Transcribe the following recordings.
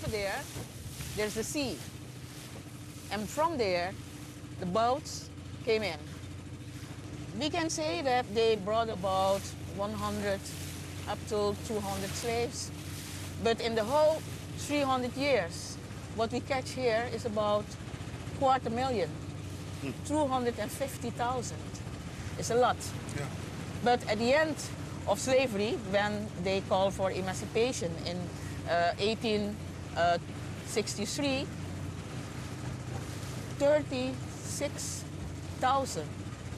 there, there's the sea. And from there, the boats came in. We can say that they brought about 100 up to 200 slaves. But in the whole 300 years, what we catch here is about 250,000. 250,000. It's a lot. Yeah. But at the end of slavery, when they called for emancipation in 1863, 36,000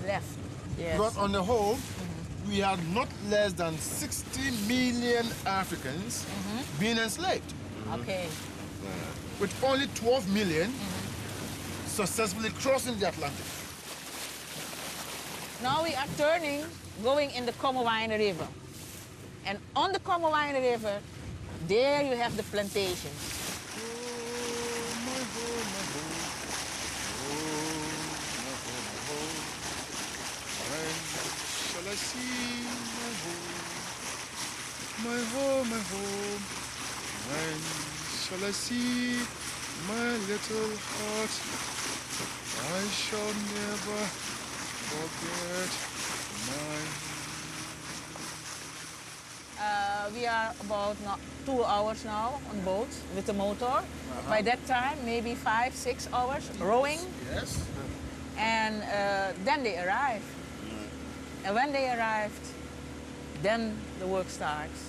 left. Yes. But on the whole, we had not less than 60 million Africans being enslaved. Okay. With only 12 million successfully crossing the Atlantic. Now we are turning, going in the Kromanti River. And on the Kromanti River, there you have the plantations. Shall I see my home, my home? When shall I see my little heart? I shall never forget my We are about 2 hours now on boat with the motor. By that time, maybe 5, 6 hours rowing. Yes. And then they arrive. And when they arrived, then the work starts.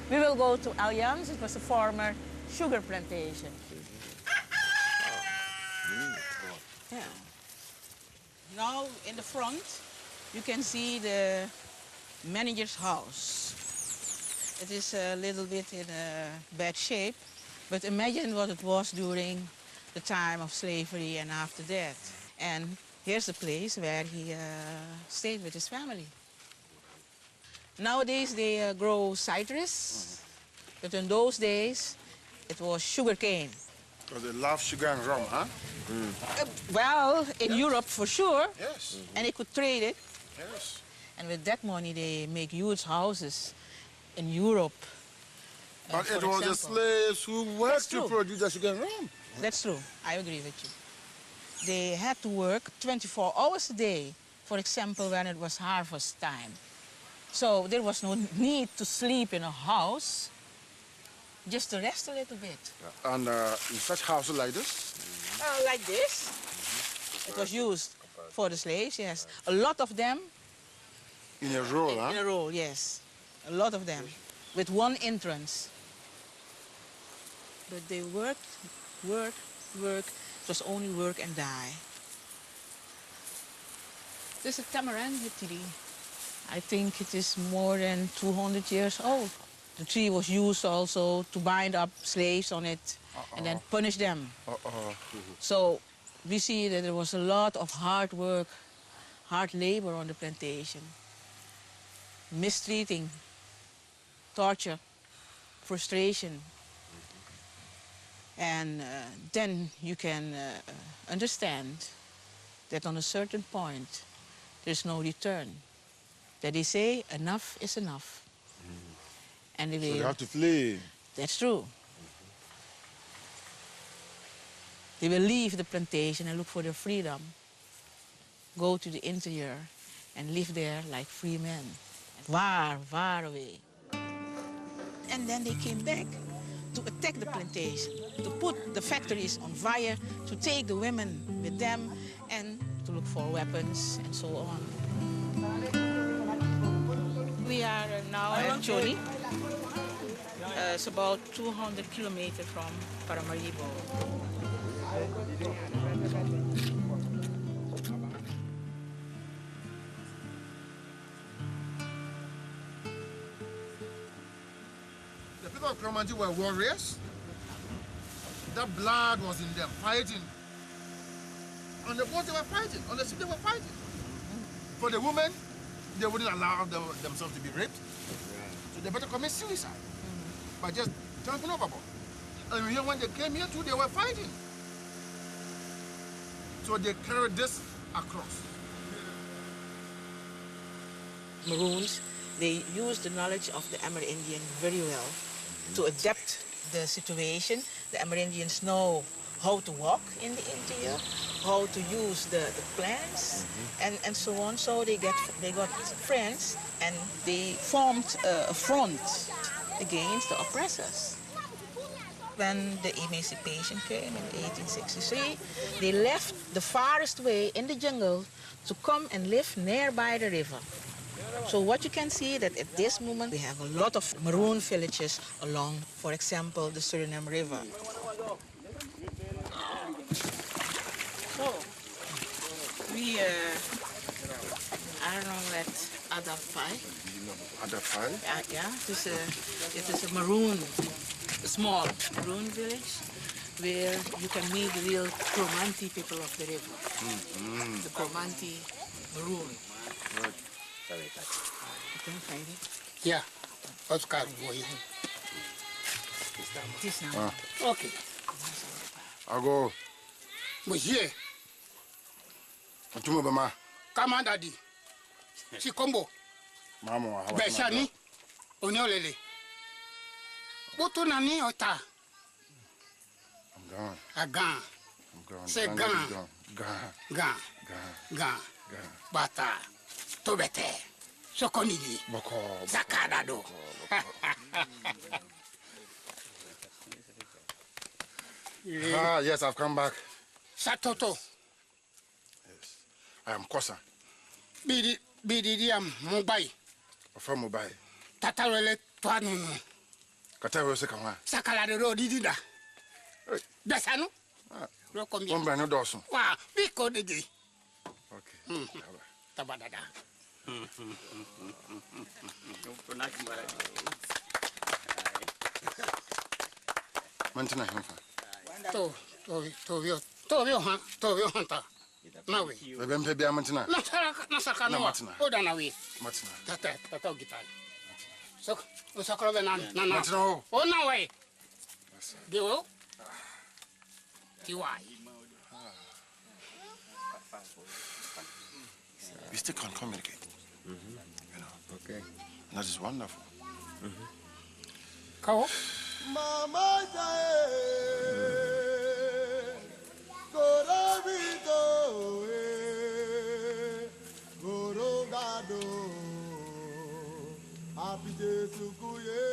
We will go to Allianz. It was a former sugar plantation. Yeah. Now in the front, you can see the manager's house. It is a little bit in a bad shape, but imagine what it was during the time of slavery and after that. And here's the place where he stayed with his family. Nowadays they grow citrus, but in those days it was sugar cane. Because they love sugar and rum, huh? Well, in Europe for sure. Yes. And they could trade it. Yes. And with that money they make huge houses in Europe. But for it was the example. slaves who worked to true. produce the sugar and rum. That's true. I agree with you. They had to work 24 hours a day, for example, when it was harvest time. So there was no need to sleep in a house, just to rest a little bit. And in such houses like this? Like this. It was used for the slaves, yes. A lot of them. In a row, huh? In a row, yes. A lot of them, with one entrance. But they worked, worked, worked. It was only work and die. This is a tamarind tree. I think it is more than 200 years old. The tree was used also to bind up slaves on it and then punish them. So we see that there was a lot of hard work, hard labor on the plantation. Mistreating, torture, frustration. And then you can understand that on a certain point, there's no return. That they say, enough is enough. And So they have to flee. That's true. They will leave the plantation and look for their freedom, go to the interior and live there like free men, far, far away. And then they came back to attack the plantation, to put the factories on fire, to take the women with them, and to look for weapons and so on. We are now at Choli. It's about 200 kilometers from Paramaribo. The people of Kromanti were warriors. That blood was in them, fighting. On the boat they were fighting, on the ship they were fighting. For the women, they wouldn't allow themselves to be raped. So they better commit suicide by just jumping overboard. And here, when they came here too, they were fighting. So they carried this across. Maroons, they used the knowledge of the Amerindian very well to adapt the situation. The Amerindians know how to walk in the interior, how to use the plants, and so on. So they got friends, and they formed a front against the oppressors. When the emancipation came in 1863, they left the farthest way in the jungle to come and live nearby the river. So what you can see that at this moment we have a lot of maroon villages along, for example, the Surinam River. So we are now at Adapai. Adapai? Yeah, it is a maroon, a small maroon village where you can meet the real Kromanti people of the river. The Kromanti maroon. Right. You can find it. Yeah, Oscar boy. This now. Okay. I'll go. Monsieur, Atumo bama. come on, daddy. Si combo. Mama, how Beshani. Onyolele. Boto nani ota. I'm gone. Agan. I'm gone. Say Gone. gone. Gone. Gan. Gone. Gan. Gone. Bata. Tobete. Sokonidi. Boko. Zakadado. Ah, yes, I've come back. Satoto. Yes. I am Kosa. Bidi am Mumbai. From Mumbai. Tatarele Tuanu. Katawe Sekawa. Sakala de Rodida. Besano? One brand new Dawson. Wow, we called it. Okay. Tabadada. Mantina Himfa. Tovio Hunter. Now we. Bempe Bia Mantina. Nasaka no. Hold on away. Matina. Tata guitar. So, Osakrovenan. Matino. Oh, no way. Go. Tiwai. We still can communicate. You know. Okay. And that is wonderful. Kao. Mama Gorabito, Gorogado, Happy Jesukuye.